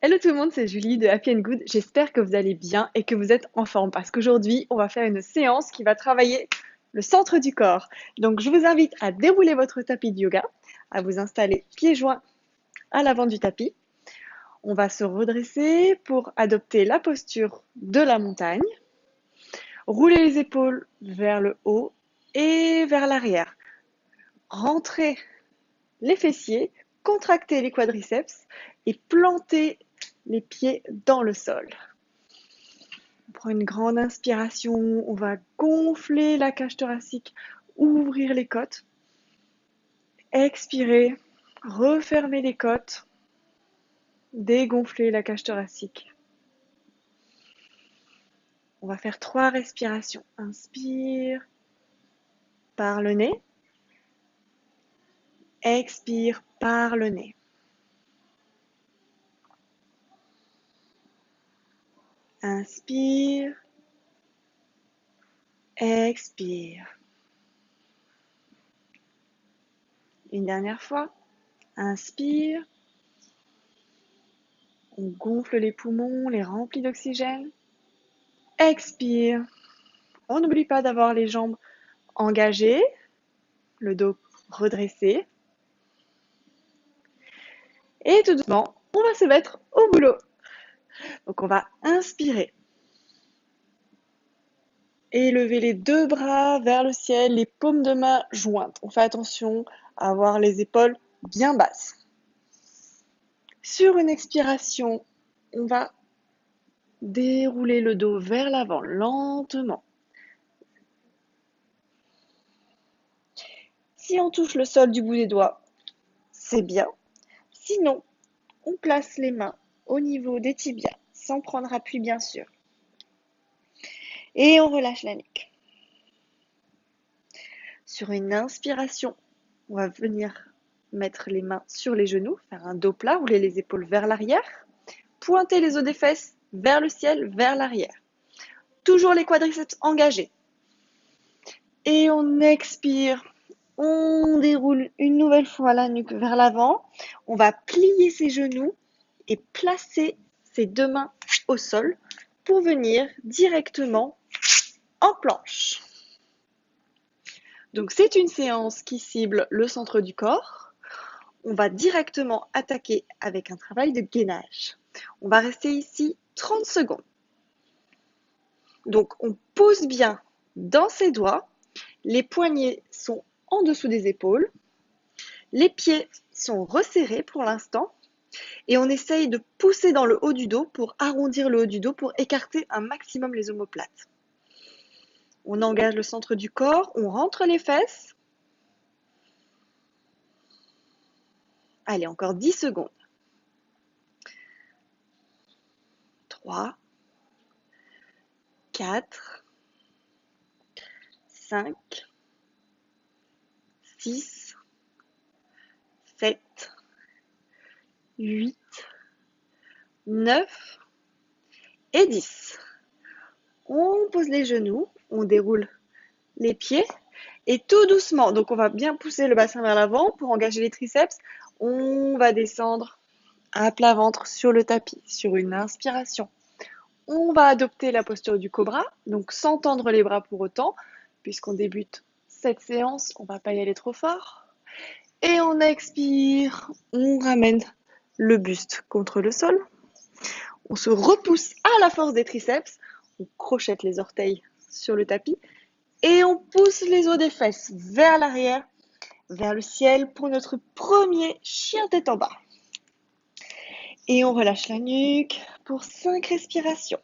Hello tout le monde, c'est Julie de Happy and Good. J'espère que vous allez bien et que vous êtes en forme parce qu'aujourd'hui, on va faire une séance qui va travailler le centre du corps. Donc, je vous invite à dérouler votre tapis de yoga, à vous installer pieds joints à l'avant du tapis. On va se redresser pour adopter la posture de la montagne. Rouler les épaules vers le haut et vers l'arrière. Rentrez les fessiers, contractez les quadriceps et plantez les pieds dans le sol. On prend une grande inspiration, on va gonfler la cage thoracique, ouvrir les côtes. Expirez, refermez les côtes, dégonfler la cage thoracique. On va faire 3 respirations. Inspire par le nez. Expire par le nez. Inspire. Expire. Une dernière fois. Inspire. On gonfle les poumons, les remplit d'oxygène. Expire. On n'oublie pas d'avoir les jambes engagées, le dos redressé. Et tout doucement, on va se mettre au boulot. Donc on va inspirer. Élever les 2 bras vers le ciel, les paumes de main jointes. On fait attention à avoir les épaules bien basses. Sur une expiration, on va dérouler le dos vers l'avant lentement. Si on touche le sol du bout des doigts, c'est bien. Sinon, on place les mains au niveau des tibias, sans prendre appui bien sûr. Et on relâche la nuque. Sur une inspiration, on va venir mettre les mains sur les genoux, faire un dos plat, rouler les épaules vers l'arrière, pointer les os des fesses vers le ciel, vers l'arrière. Toujours les quadriceps engagés. Et on expire. On déroule une nouvelle fois la nuque vers l'avant. On va plier ses genoux et placer ses 2 mains au sol pour venir directement en planche. Donc c'est une séance qui cible le centre du corps. On va directement attaquer avec un travail de gainage. On va rester ici 30 secondes. Donc on pose bien dans ses doigts. Les poignets sont en dessous des épaules. Les pieds sont resserrés pour l'instant. Et on essaye de pousser dans le haut du dos pour arrondir le haut du dos, pour écarter un maximum les omoplates. On engage le centre du corps, on rentre les fesses. Allez, encore 10 secondes. 3, 4, 5, 6, 7, 8, 9 et 10. On pose les genoux, on déroule les pieds et tout doucement, donc on va bien pousser le bassin vers l'avant pour engager les triceps. On va descendre à plat ventre sur le tapis, sur une inspiration. On va adopter la posture du cobra, donc sans tendre les bras pour autant, puisqu'on débute cette séance, on ne va pas y aller trop fort. Et on expire, on ramène le buste contre le sol. On se repousse à la force des triceps, on crochette les orteils sur le tapis et on pousse les os des fesses vers l'arrière, vers le ciel pour notre premier chien tête en bas. Et on relâche la nuque pour 5 respirations.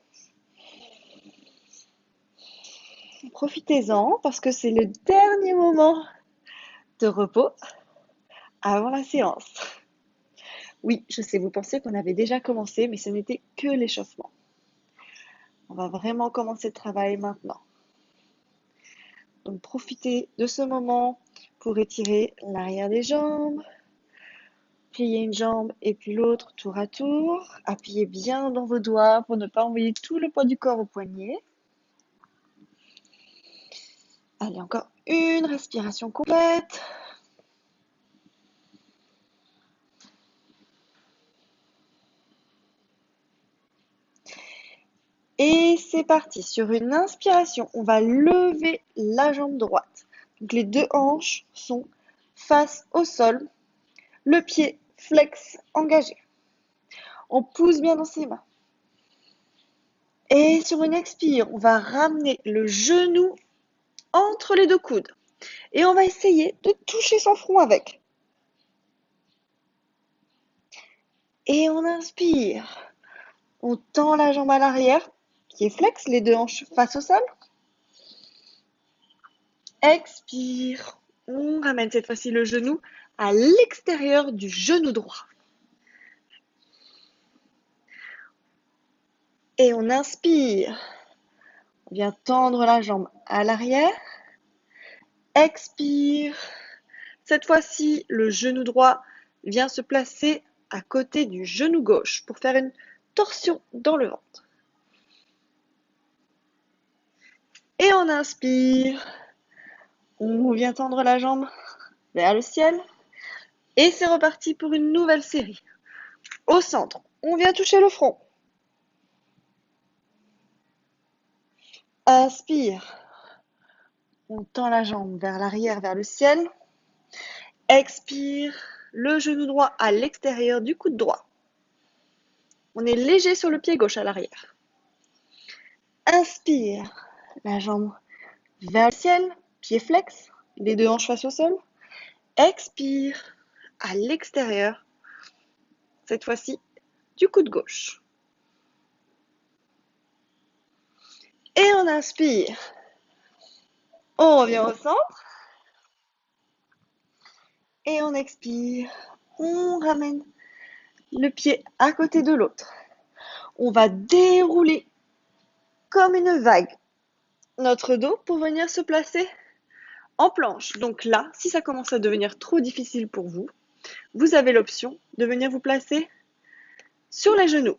Profitez-en parce que c'est le dernier moment de repos avant la séance. Oui, je sais, vous pensiez qu'on avait déjà commencé, mais ce n'était que l'échauffement. On va vraiment commencer le travail maintenant. Donc profitez de ce moment pour étirer l'arrière des jambes, plier une jambe et puis l'autre tour à tour. Appuyez bien dans vos doigts pour ne pas envoyer tout le poids du corps au poignet. Allez, encore une respiration complète. c'est parti. Sur une inspiration, on va lever la jambe droite. Donc les deux hanches sont face au sol. Le pied flex engagé. On pousse bien dans ses mains. Et sur une expire, on va ramener le genou entre les deux coudes. Et on va essayer de toucher son front avec. Et on inspire. On tend la jambe à l'arrière, pied flex, les deux hanches face au sol. Expire. On ramène cette fois-ci le genou à l'extérieur du genou droit. Et on inspire. On vient tendre la jambe à l'arrière. Expire. Cette fois-ci, le genou droit vient se placer à côté du genou gauche pour faire une torsion dans le ventre. Et on inspire. On vient tendre la jambe vers le ciel. Et c'est reparti pour une nouvelle série. Au centre, on vient toucher le front. Inspire. On tend la jambe vers l'arrière, vers le ciel. Expire. Le genou droit à l'extérieur du coude droit. On est léger sur le pied gauche à l'arrière. Inspire. La jambe vers le ciel, pied flex, les deux hanches face au sol. Expire. À l'extérieur, cette fois-ci, du coude gauche. Et on inspire. On revient au centre. Et on expire. On ramène le pied à côté de l'autre. On va dérouler comme une vague notre dos pour venir se placer en planche. Donc là, si ça commence à devenir trop difficile pour vous, vous avez l'option de venir vous placer sur les genoux.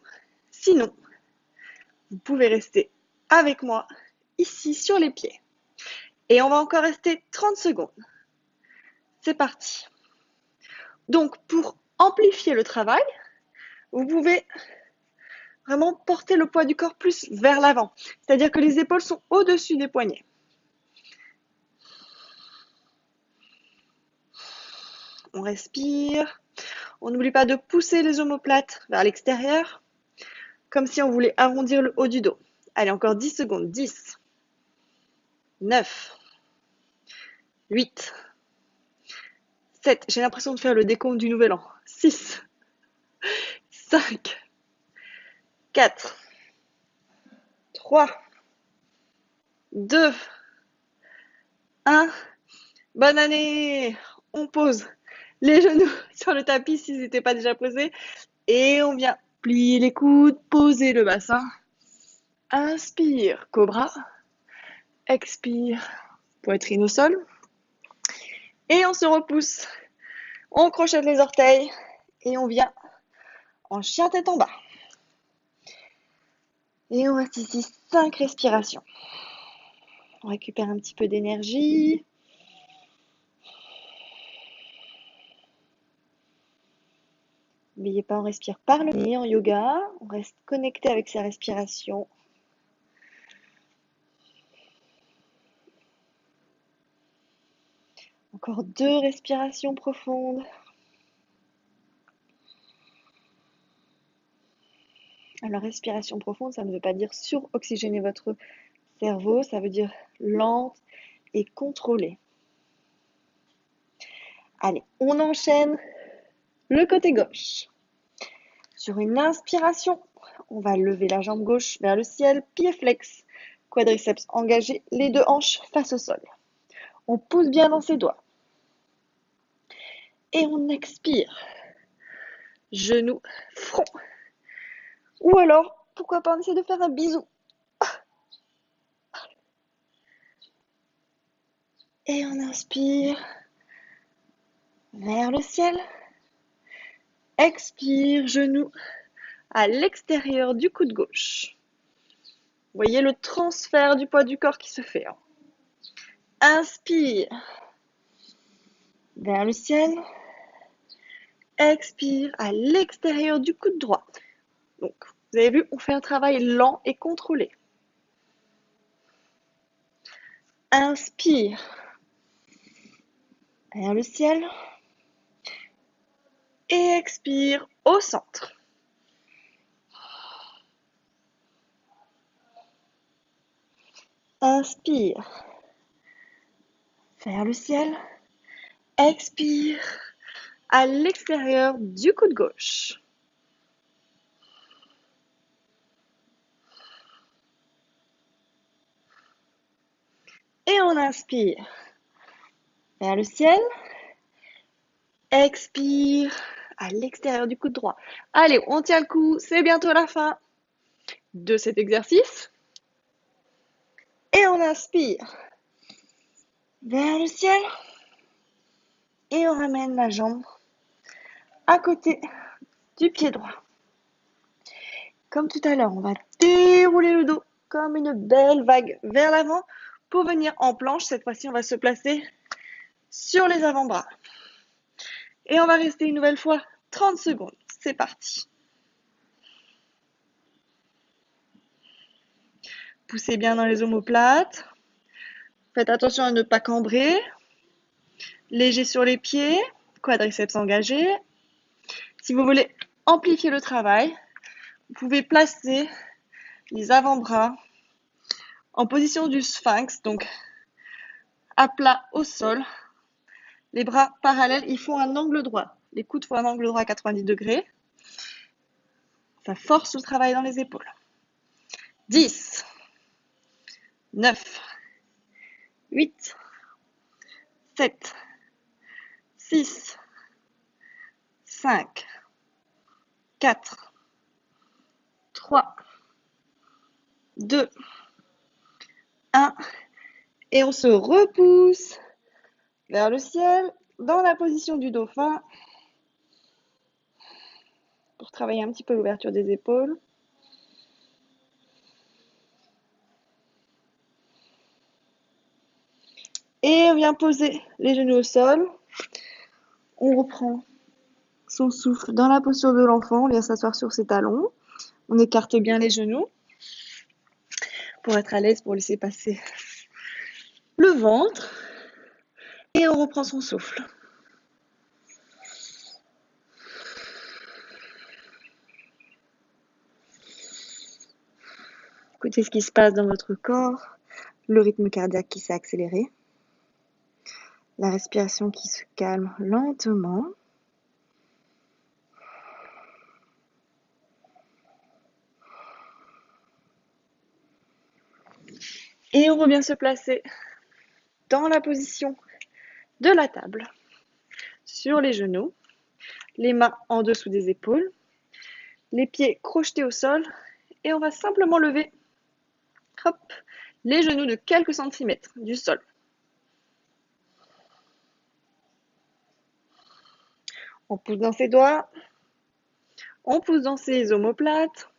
Sinon, vous pouvez rester avec moi ici sur les pieds. Et on va encore rester 30 secondes. C'est parti. Donc, pour amplifier le travail, vous pouvez vraiment porter le poids du corps plus vers l'avant. C'est-à-dire que les épaules sont au-dessus des poignets. On respire. On n'oublie pas de pousser les omoplates vers l'extérieur, comme si on voulait arrondir le haut du dos. Allez, encore 10 secondes. 10, 9, 8, 7. J'ai l'impression de faire le décompte du nouvel an. 6, 5, 4, 3, 2, 1. Bonne année! On pose les genoux sur le tapis s'ils n'étaient pas déjà posés. Et on vient plier les coudes, poser le bassin. Inspire, cobra. Expire, poitrine au sol. Et on se repousse. On crochette les orteils. Et on vient en chien tête en bas. Et on reste ici 5 respirations. On récupère un petit peu d'énergie. N'oubliez pas, on respire par le nez en yoga. On reste connecté avec sa respiration. Encore 2 respirations profondes. Alors, respiration profonde, ça ne veut pas dire suroxygéner votre cerveau, ça veut dire lente et contrôlée. Allez, on enchaîne le côté gauche. Sur une inspiration, on va lever la jambe gauche vers le ciel, pied flex, quadriceps engagé, les deux hanches face au sol. On pousse bien dans ses doigts. Et on expire. Genoux, front. Ou alors, pourquoi pas, on essaie de faire un bisou. Et on inspire vers le ciel. Expire, genoux à l'extérieur du coude gauche. Vous voyez le transfert du poids du corps qui se fait. Inspire vers le ciel. Expire à l'extérieur du coude droit. Donc, vous avez vu, on fait un travail lent et contrôlé. Inspire vers le ciel. Et expire au centre. Inspire vers le ciel. Expire à l'extérieur du coude gauche. Et on inspire vers le ciel. Expire à l'extérieur du coude droit. Allez, on tient le coup, c'est bientôt la fin de cet exercice. Et on inspire vers le ciel. Et on ramène la jambe à côté du pied droit. Comme tout à l'heure, on va dérouler le dos comme une belle vague vers l'avant pour venir en planche. Cette fois-ci, on va se placer sur les avant-bras. Et on va rester une nouvelle fois 30 secondes. C'est parti. Poussez bien dans les omoplates. Faites attention à ne pas cambrer. Léger sur les pieds, quadriceps engagés. Si vous voulez amplifier le travail, vous pouvez placer les avant-bras en position du sphinx, donc à plat au sol. Les bras parallèles, ils font un angle droit. Les coudes font un angle droit à 90 degrés. Ça force le travail dans les épaules. 10, 9, 8, 7, 6, 5, 4, 3, 2, 1. Et on se repousse vers le ciel dans la position du dauphin pour travailler un petit peu l'ouverture des épaules. Et on vient poser les genoux au sol. On reprend son souffle dans la posture de l'enfant. On vient s'asseoir sur ses talons. On écarte bien les genoux pour être à l'aise, pour laisser passer le ventre. Et on reprend son souffle. Écoutez ce qui se passe dans votre corps, le rythme cardiaque qui s'est accéléré, la respiration qui se calme lentement. Et on revient se placer dans la position de la table, sur les genoux, les mains en dessous des épaules, les pieds crochetés au sol, et on va simplement lever les genoux de quelques centimètres du sol. On pousse dans ses doigts, on pousse dans ses omoplates,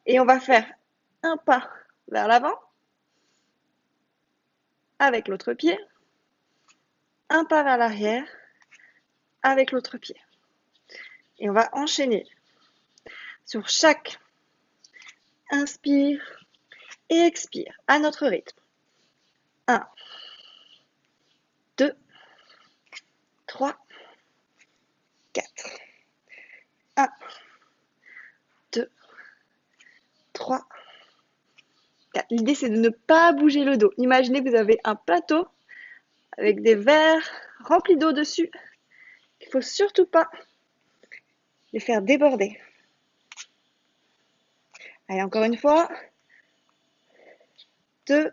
et on va faire un pas vers l'avant avec l'autre pied, un pas vers l'arrière avec l'autre pied. Et on va enchaîner sur chaque inspire et expire à notre rythme. 1, 2, 3, 4. 1, 2, 3, 4. L'idée, c'est de ne pas bouger le dos. Imaginez que vous avez un plateau avec des verres remplis d'eau dessus. Il ne faut surtout pas les faire déborder. Allez, encore une fois. 2,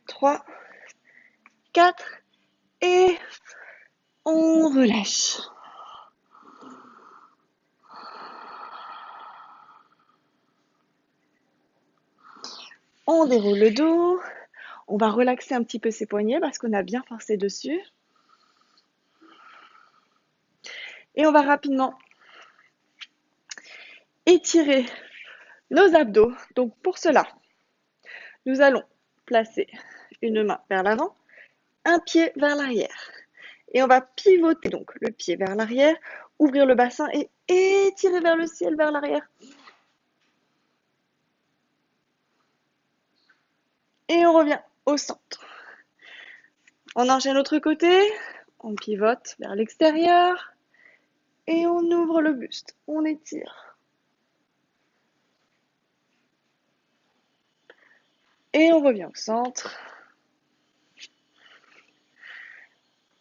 3, 4. Et on relâche. On déroule le dos. On va relaxer un petit peu ses poignets parce qu'on a bien forcé dessus. Et on va rapidement étirer nos abdos. Donc pour cela, nous allons placer une main vers l'avant, un pied vers l'arrière. Et on va pivoter donc le pied vers l'arrière, ouvrir le bassin et étirer vers le ciel, vers l'arrière. Et on revient au centre. On enchaîne l'autre côté, on pivote vers l'extérieur et on ouvre le buste, on étire. Et on revient au centre.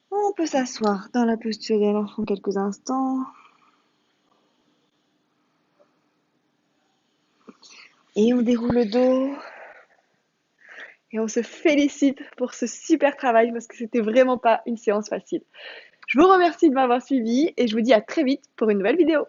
On peut s'asseoir dans la posture de l'enfant quelques instants. Et on déroule le dos. Et on se félicite pour ce super travail parce que c'était vraiment pas une séance facile. Je vous remercie de m'avoir suivi et je vous dis à très vite pour une nouvelle vidéo.